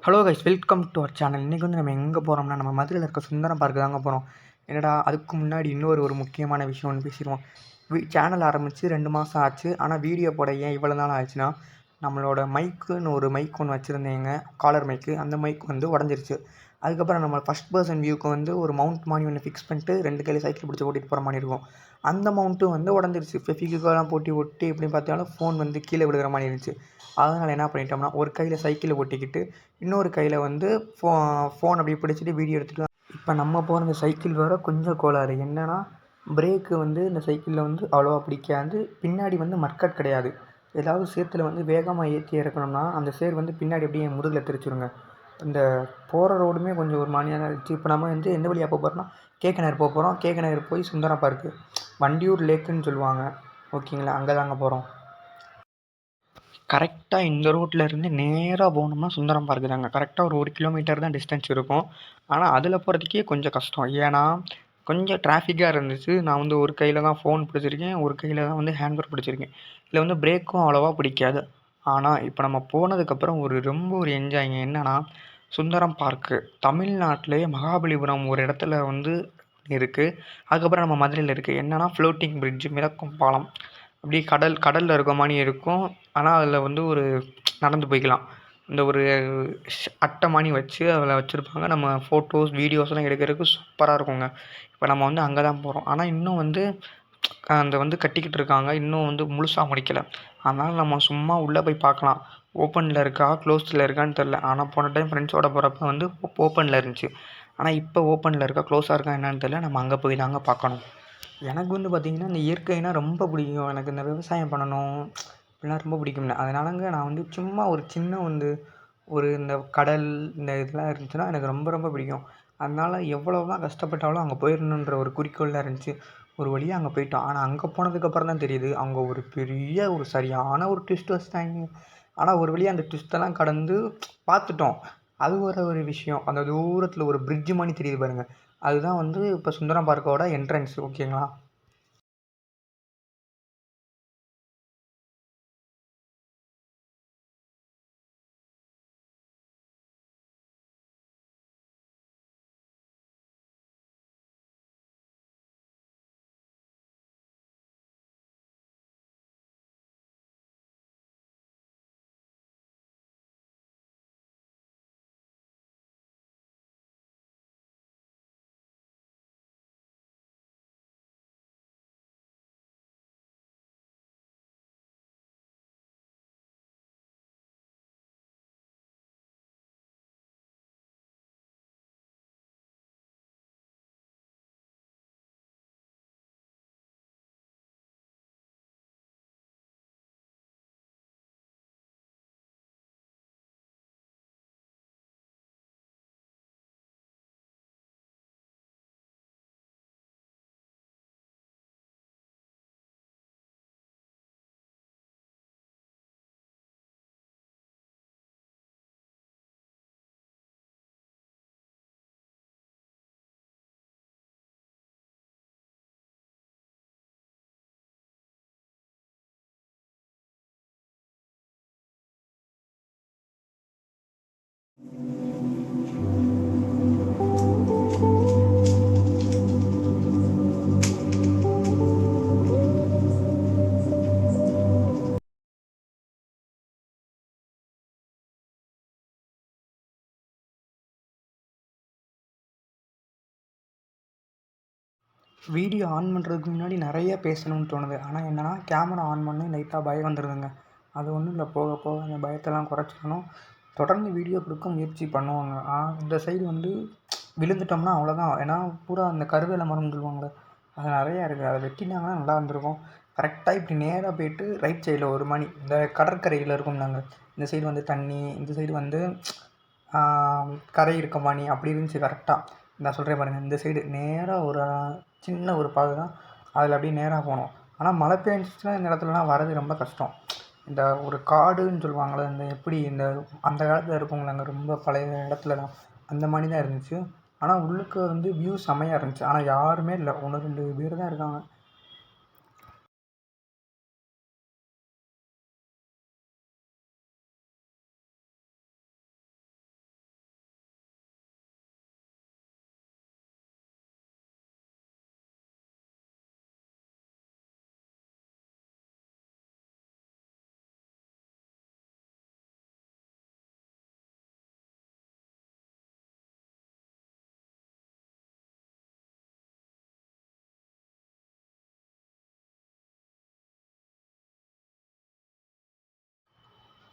Hello guys, welcome to our channel. இன்றைக்கி வந்து நம்ம எங்கே போகிறோம்னா, நம்ம மதுரையில் இருக்க சுந்தரம் பார்க்கு தாங்க போகிறோம். என்னடா அதுக்கு முன்னாடி ஒரு முக்கியமான விஷயம் ஒன்று பேசிடுவோம். சேனல் ஆரம்பித்து 2 மாதம் ஆச்சு. ஆனால் வீடியோ போட ஏன் இவ்வளோ நாள் ஆச்சுன்னா, நம்மளோட மைக்குன்னு ஒரு மைக் ஒன்று வச்சுருந்தேங்க, காலர் மைக்கு. அந்த மைக் வந்து உடஞ்சிருச்சு. அதுக்கப்புறம் நம்ம ஃபஸ்ட் பர்சன் வியூக்கு வந்து ஒரு மவுண்ட் மாதிரி ஒன்று ஃபிக்ஸ் பண்ணிட்டு 2 கையில் சைக்கிள் பிடிச்சி ஓட்டிகிட்டு போகிற மாதிரி இருக்கும். அந்த மவுண்ட்டும் வந்து உடஞ்சிருச்சு. ஃபெவிக்விக்கெல்லாம் ஒட்டி எப்படி பார்த்தாலும் ஃபோன் வந்து கீழே விழுகிற மாதிரி இருந்துச்சு. அதனால் என்ன பண்ணிட்டோம்னா, ஒரு கையில் சைக்கிளை ஒட்டிக்கிட்டு இன்னொரு கையில் வந்து ஃபோன் அப்படியே பிடிச்சிட்டு வீடியோ எடுத்துகிட்டு. இப்போ நம்ம போகிற இந்த சைக்கிள் வேறு கொஞ்சம் கோளாறு. என்னென்னா, பிரேக்கு வந்து இந்த சைக்கிளில் வந்து அவ்வளோவா பிடிக்காது. பின்னாடி வந்து மர்க்கட் கிடையாது. ஏதாவது சேத்துல வந்து வேகமாக ஏற்றி இறக்கணும்னா அந்த சேர் வந்து பின்னாடி அப்படியே என் முதுகில் தெரிச்சிருங்க. இந்த போகிற ரோடுமே கொஞ்சம் ஒரு மாதிரியாக தான் இருந்துச்சு. இப்போ நம்ம வந்து எந்த வழியாக போக போகிறோம்னா, கேகே நகர் போக போகிறோம். கேகே நகர் போய் சுந்தரம் பார்க்கு, வண்டியூர் லேக்குன்னு சொல்லுவாங்க, ஓகேங்களா, அங்கே தாங்க போகிறோம். கரெக்டாக இந்த ரோட்டில் இருந்து நேராக போனோம்னா சுந்தரம் பார்க்கு தாங்க. கரெக்டாக ஒரு 1 கிலோமீட்டர் தான் டிஸ்டன்ஸ் இருக்கும். ஆனால் அதில் போகிறதுக்கே கொஞ்சம் கஷ்டம். ஏன்னா கொஞ்சம் டிராஃபிக்காக இருந்துச்சு. நான் வந்து ஒரு கையில் தான் ஃபோன் பிடிச்சிருக்கேன், ஒரு கையில் தான் வந்து ஹேண்ட்பேக் பிடிச்சிருக்கேன். இதில் வந்து பிரேக்கும் அவ்வளோவா பிடிக்காது. ஆனால் இப்போ நம்ம போனதுக்கப்புறம் ரொம்ப ஒரு என்ஜாய்ங்க. என்னென்னா, சுந்தரம் பார்க்கு தமிழ்நாட்டிலேயே மகாபலிபுரம் ஒரு இடத்துல வந்து இருக்குது. அதுக்கப்புறம் நம்ம மதுரையில் இருக்குது. என்னென்னா, ஃப்ளோட்டிங் பிரிட்ஜ், மிதக்கும் பாலம். அப்படியே கடலில் இருக்க மாதிரி இருக்கும். ஆனால் அதில் வந்து ஒரு நடந்து போய்க்கலாம். இந்த ஒரு அட்டை மாதிரி வச்சு அதில் வச்சுருப்பாங்க. நம்ம ஃபோட்டோஸ், வீடியோஸ்லாம் எடுக்கிறதுக்கு சூப்பராக இருக்குங்க. இப்போ நம்ம வந்து அங்கே தான் போகிறோம். ஆனால் இன்னும் வந்து அந்த வந்து கட்டிக்கிட்டு இருக்காங்க. இன்னும் வந்து முழுசாக முடிக்கலை. அதனால் நம்ம சும்மா உள்ளே போய் பார்க்கலாம். ஓப்பனில் இருக்கா க்ளோஸில் இருக்கான்னு தெரில. ஆனால் போன டைம் ஃப்ரெண்ட்ஸோடு போகிறப்ப வந்து ஓப்பனில் இருந்துச்சு. ஆனால் இப்போ ஓப்பனில் இருக்கா க்ளோஸாக இருக்கா என்னன்னு தெரில. நம்ம அங்கே போய் தாங்க பார்க்கணும். எனக்கு வந்து பார்த்திங்கன்னா, இந்த இயற்கைனா ரொம்ப பிடிக்கும். எனக்கு இந்த விவசாயம் பண்ணணும் இப்படிலாம் ரொம்ப பிடிக்கும்ல. அதனாலங்க நான் வந்து சும்மா ஒரு சின்ன வந்து இந்த கடல் இந்த இதெல்லாம் இருந்துச்சுன்னா எனக்கு ரொம்ப ரொம்ப பிடிக்கும். அதனால் எவ்வளோ தான் கஷ்டப்பட்டாலும் அங்கே போயிடணுன்ற ஒரு குறிக்கோள் இருந்துச்சு. ஒரு வழியாக அங்கே போயிட்டோம். ஆனால் அங்கே போனதுக்கப்புறம் தான் தெரியுது, அங்கே ஒரு பெரிய ஒரு சரியான ஒரு ட்விஸ்ட் வச்சுட்டாங்க. ஆனால் ஒரு வழியாக அந்த ட்விஸ்ட்டெல்லாம் கடந்து பார்த்துட்டோம். அது ஒரு விஷயம். அந்த தூரத்தில் ஒரு பிரிட்ஜ் மாதிரி தெரியுது பாருங்கள், அதுதான் வந்து இப்போ சுந்தரம் பார்க்கோட என்ட்ரன்ஸ், ஓகேங்களா. வீடியோ ஆன் பண்ணுறதுக்கு முன்னாடி நிறைய பேசணும்னு தோணுது. ஆனால் என்னென்னா, கேமரா ஆன் பண்ணி லைட்டாக பயம் வந்துடுதுங்க. அது ஒன்றும் இல்லை, போக போக அந்த பயத்தெல்லாம் குறைச்சிக்கணும். தொடர்ந்து வீடியோ கொடுக்க முயற்சி பண்ணுவாங்க. இந்த சைடு வந்து விழுந்துட்டோம்னா அவ்வளோதான். ஏன்னா பூரா அந்த கருவேல மரம்னு சொல்லுவாங்கள்ல, அது நிறையா இருக்குது. அதை வெட்டினாங்கன்னா நல்லா இருந்திருக்கும். கரெக்டாக இப்படி நேராக போய்ட்டு ரைட் சைடில் ஒரு மணி இந்த கடற்கரையில் இருக்கும் நாங்கள். இந்த சைடு வந்து தண்ணி, இந்த சைடு வந்து கரை இருக்க மணி அப்படி இருந்துச்சு. கரெக்டாக நான் சொல்கிறேன் பாருங்கள், இந்த சைடு நேராக ஒரு சின்ன ஒரு பாதை தான், அதில் அப்படியே நேராக போகணும். ஆனால் மழை பெஞ்சிச்சுன்னா இந்த இடத்துலலாம் வரது ரொம்ப கஷ்டம். இந்த ஒரு காடுன்னு சொல்லுவாங்கள்ல, இந்த எப்படி இந்த அந்த காலத்தில் இருக்குங்களாங்க, ரொம்ப பழைய இடத்துலலாம் அந்த மாதிரி தான் இருந்துச்சு. ஆனால் உள்ளுக்க வந்து வியூ செம்மையாக இருந்துச்சு. ஆனால் யாருமே இல்லை, 1 2 பேர் தான் இருக்காங்க.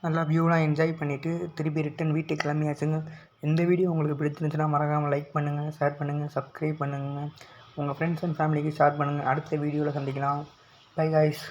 நல்லா வியூலாம் என்ஜாய் பண்ணிவிட்டு திருப்பி ரிட்டன் வீட்டுக்கு கிளம்பியாச்சுங்க. இந்த வீடியோ உங்களுக்கு பிடிச்சிருந்துச்சுன்னா மறக்காமல் லைக் பண்ணுங்கள், ஷேர் பண்ணுங்கள், சப்ஸ்கிரைப் பண்ணுங்கள். உங்கள் ஃப்ரெண்ட்ஸ் அண்ட் ஃபேமிலிக்கு ஷேர் பண்ணுங்கள். அடுத்த வீடியோவில் சந்திக்கலாம். By guys.